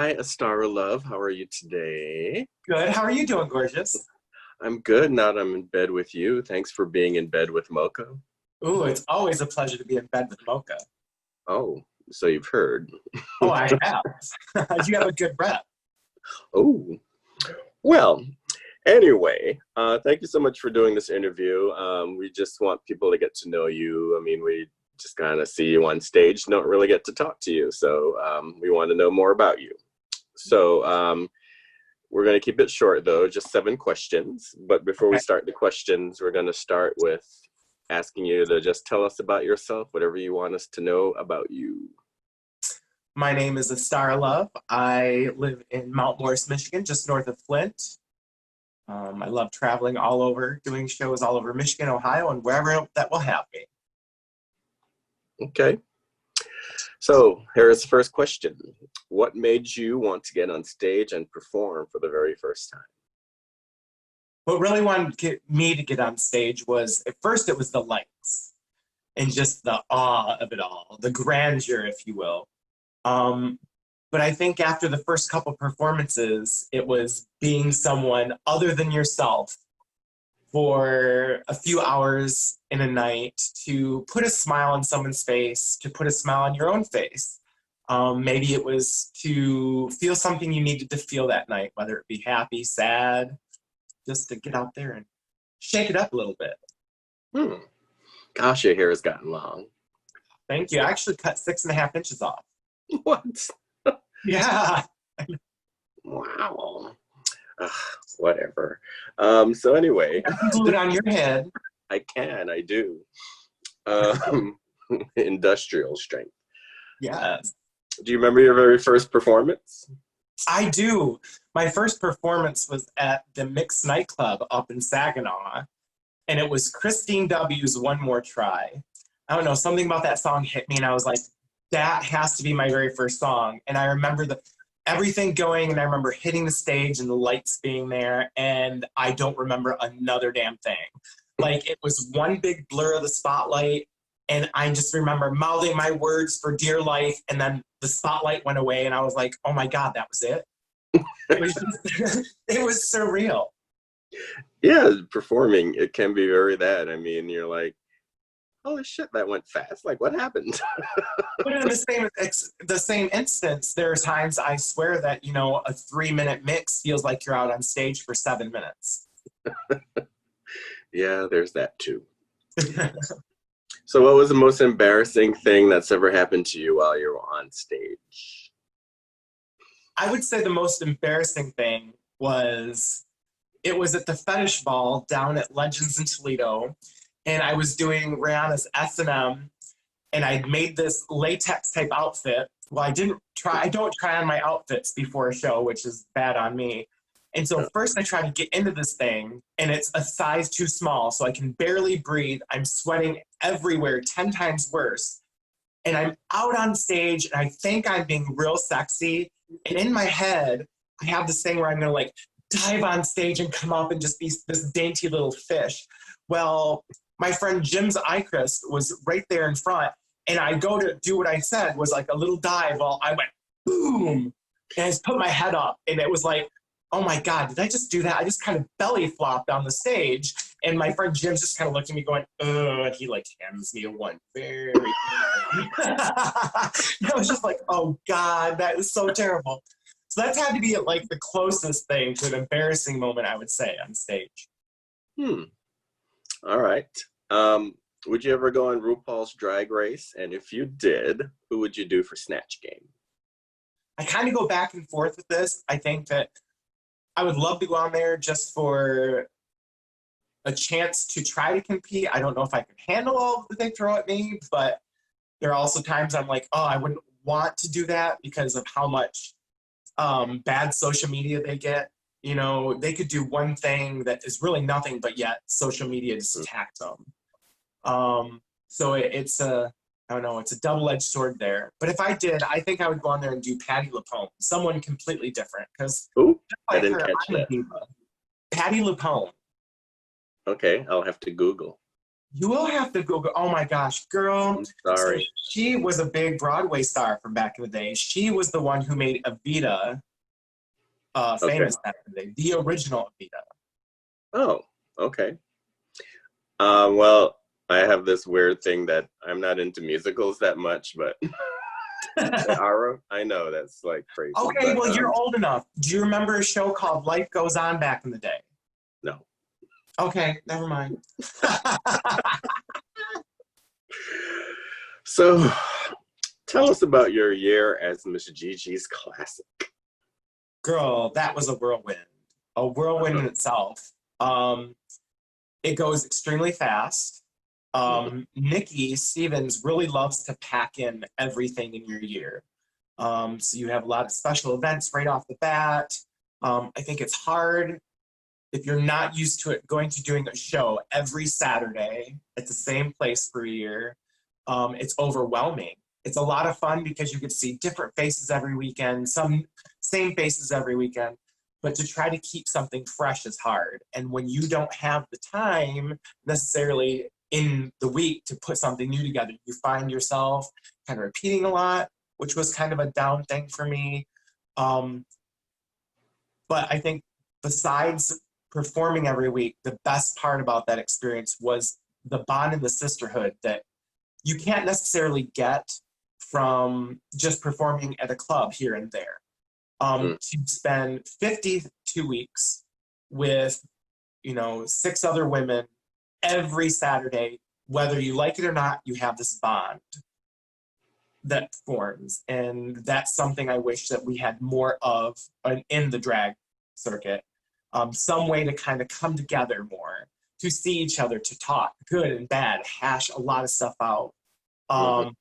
Hi, Astara Love. How are you today? Good. How are you doing, gorgeous? I'm good now that I'm in bed with you. Thanks for being in bed with Mocha. Ooh, it's always a pleasure to be in bed with Mocha. Oh, so you've heard. Oh, I have. You have a good rep. Oh, well, anyway, thank you so much for doing this interview. We just want people to get to know you. I mean, we just kind of see you on stage, don't really get to talk to you. So we want to know more about you. So we're going to keep it short, though, just 7 questions. But before we Okay. start the questions, we're going to start with asking you to just tell us about yourself, whatever you want us to know about you. My name is Astara Love. I live in Mount Morris, Michigan, just north of Flint. I love traveling all over, doing shows all over Michigan, Ohio, and wherever that will have me. Okay. So here's the first question. What made you want to get on stage and perform for the very first time? What really wanted me to get on stage was, at first, it was the lights and just the awe of it all, the grandeur, if you will. But I think after the first couple performances, it was being someone other than yourself for a few hours in a night to put a smile on someone's face, to put a smile on your own face. Maybe it was to feel something you needed to feel that night, whether it be happy, sad, just to get out there and shake it up a little bit. Hmm. Gosh, your hair has gotten long. Thank you. I actually cut 6.5 inches off. What? Yeah. Wow. Ugh, whatever. So anyway, Glue it on your head. I do. Um, industrial strength. Yes. Do you remember your very first performance? I do. My first performance was at the Mix nightclub up in Saginaw, and it was Christine W.'s One More Try. I don't know, something about that song hit me, and I was like, that has to be my very first song. And I remember everything going, and I remember hitting the stage and the lights being there, and I don't remember another damn thing. Like, it was one big blur of the spotlight, and I just remember mouthing my words for dear life, and then the spotlight went away, and I was like, oh my God, that was it? It was just, it was surreal. Yeah, performing, it can be very that. I mean, you're like, holy shit, that went fast. Like, what happened? But in the same instance, there are times I swear that, a 3-minute mix feels like you're out on stage for 7 minutes. Yeah, there's that too. So what was the most embarrassing thing that's ever happened to you while you were on stage? I would say the most embarrassing thing it was at the Fetish Ball down at Legends in Toledo, and I was doing Rihanna's S&M, and I'd made this latex type outfit. Well, I don't try on my outfits before a show, which is bad on me. And so first I try to get into this thing, and it's a size too small, so I can barely breathe. I'm sweating everywhere, 10 times worse. And I'm out on stage, and I think I'm being real sexy. And in my head, I have this thing where I'm going to like dive on stage and come up and just be this dainty little fish. Well, my friend Jim's Ichrist was right there in front, and I go to do what I said was like a little dive. Well, I went boom, and I just put my head up, and it was like, oh my God, did I just do that? I just kind of belly flopped on the stage, and my friend Jim's just kind of looking at me going, and he like hands me a one very I was just like, oh God, that is so terrible. So that's had to be like the closest thing to an embarrassing moment, I would say, on stage. All right. Would you ever go on RuPaul's Drag Race? And if you did, who would you do for Snatch Game? I kind of go back and forth with this. I think that I would love to go on there just for a chance to try to compete. I don't know if I could handle all that they throw at me, but there are also times I'm like, oh, I wouldn't want to do that because of how much bad social media they get. They could do one thing that is really nothing, but yet social media just attacks them. So it's I don't know, it's a double-edged sword there. But if I did, I think I would go on there and do Patti LuPone, someone completely different. Because I didn't catch that. Patti LuPone. Okay, I'll have to Google. You will have to Google. Oh my gosh, girl. I'm So sorry. she was a big Broadway star from back in the day. She was the one who made Evita Okay. famous back in the day, the original Evita. Oh, okay. Well, I have this weird thing that I'm not into musicals that much, but Ara, I know that's like crazy, Okay, but well, you're old enough. Do you remember a show called Life Goes On back in the day? no. Okay, never mind. So, tell us about your year as Miss Gigi's classic. Girl, that was a whirlwind in itself. Um, it goes extremely fast. Nikki Stevens really loves to pack in everything in your year. So you have a lot of special events right off the bat. I think it's hard if you're not used to it going to doing a show every Saturday at the same place for a year. It's overwhelming. It's a lot of fun because you get to see different faces every weekend, some same faces every weekend, but to try to keep something fresh is hard. And when you don't have the time necessarily in the week to put something new together, you find yourself kind of repeating a lot, which was kind of a down thing for me. Um, but I think besides performing every week, the best part about that experience was the bond and the sisterhood that you can't necessarily get from just performing at a club here and there. Mm, To spend 52 weeks with, 6 other women every Saturday, whether you like it or not, you have this bond that forms. And that's something I wish that we had more of in the drag circuit. Some way to kind of come together more, to see each other, to talk good and bad, hash a lot of stuff out. mhm. Um,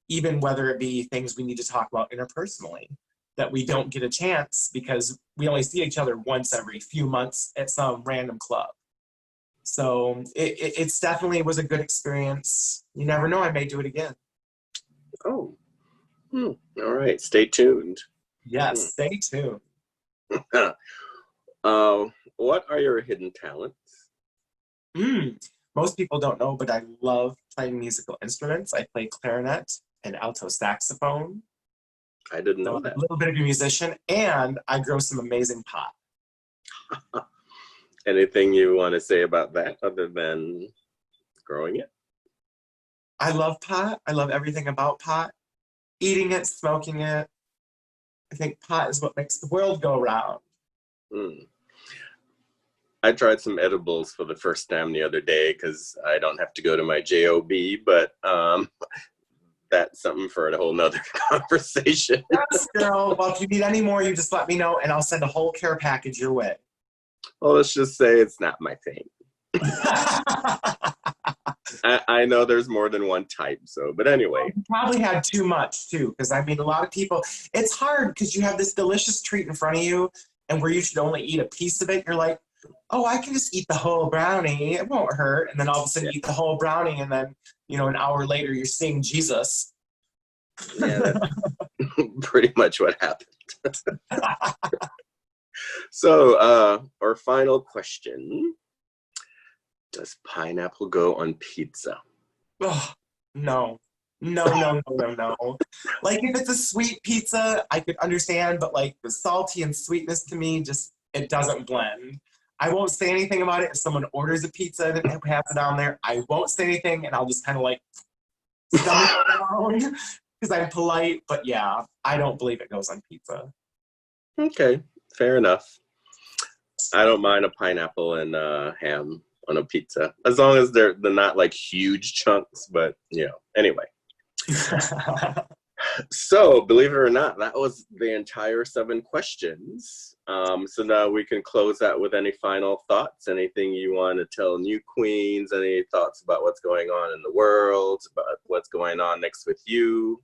Even whether it be things we need to talk about interpersonally that we don't get a chance because we only see each other once every few months at some random club. So it's definitely was a good experience. You never know, I may do it again. Oh, hmm. All right. Stay tuned. Yes, Hmm. stay tuned. What are your hidden talents? Mm. Most people don't know, but I love playing musical instruments. I play clarinet and alto saxophone. I didn't So know I'm a that. little bit of a musician, and I grow some amazing pot. Anything you want to say about that other than growing it? I love pot. I love everything about pot. Eating it, smoking it. I think pot is what makes the world go round. Hmm. I tried some edibles for the first time the other day because I don't have to go to my job, but that's something for a whole nother conversation. Yes, girl. Well, if you need any more, you just let me know, and I'll send a whole care package your way. Well, let's just say it's not my thing. I know there's more than one type, so, but anyway. You probably had too much too, because I mean, a lot of people. It's hard because you have this delicious treat in front of you, and where you should only eat a piece of it, you're like, "Oh, I can just eat the whole brownie; it won't hurt." And then all of a sudden, Yeah, you eat the whole brownie, and then an hour later, you're seeing Jesus. yeah, that's pretty much what happened. So, our final question. Does pineapple go on pizza? Oh, no. No, no, no, no, no. Like if it's a sweet pizza, I could understand, but like the salty and sweetness to me just it doesn't blend. I won't say anything about it if someone orders a pizza and has it on there. I won't say anything and I'll just kind of like stomach it down because I'm polite. But yeah, I don't believe it goes on pizza. Okay, fair enough. I don't mind a pineapple and ham on a pizza as long as they're not like huge chunks. But anyway. So, believe it or not, that was the entire 7 questions. So now we can close out with any final thoughts, anything you want to tell new queens, any thoughts about what's going on in the world, about what's going on next with you.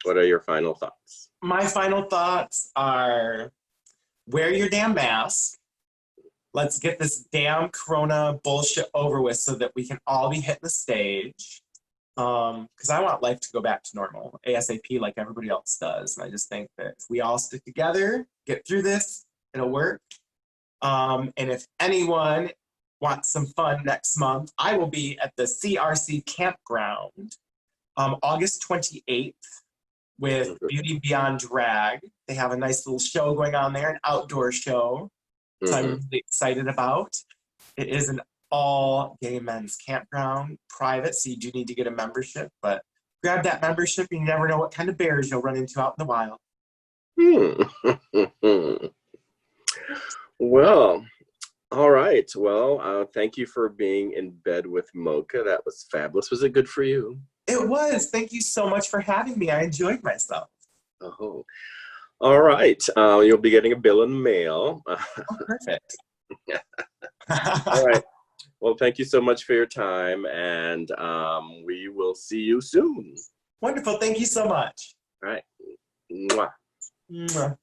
What are your final thoughts? My final thoughts are wear your damn mask. Let's get this damn corona bullshit over with so that we can all be hitting the stage. Because I want life to go back to normal ASAP like everybody else does. And I just think that if we all stick together, get through this, it'll work. And if anyone want some fun next month, I will be at the CRC Campground August 28th with Beauty Beyond Drag. They have a nice little show going on there, an outdoor show. So I'm really excited about. It is an all gay men's campground, private, so you do need to get a membership, but grab that membership and you never know what kind of bears you'll run into out in the wild. Well, all right. Well, thank you for being in bed with Mocha. That was fabulous. Was it good for you? It was. Thank you so much for having me. I enjoyed myself. Oh, all right. You'll be getting a bill in the mail. Oh, perfect. All right. Well, thank you so much for your time, and we will see you soon. Wonderful. Thank you so much. All right. Mwah. Mwah.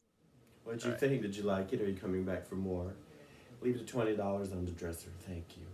What'd you think? Did you like it? Are you coming back for more? Leave the $20 on the dresser. Thank you.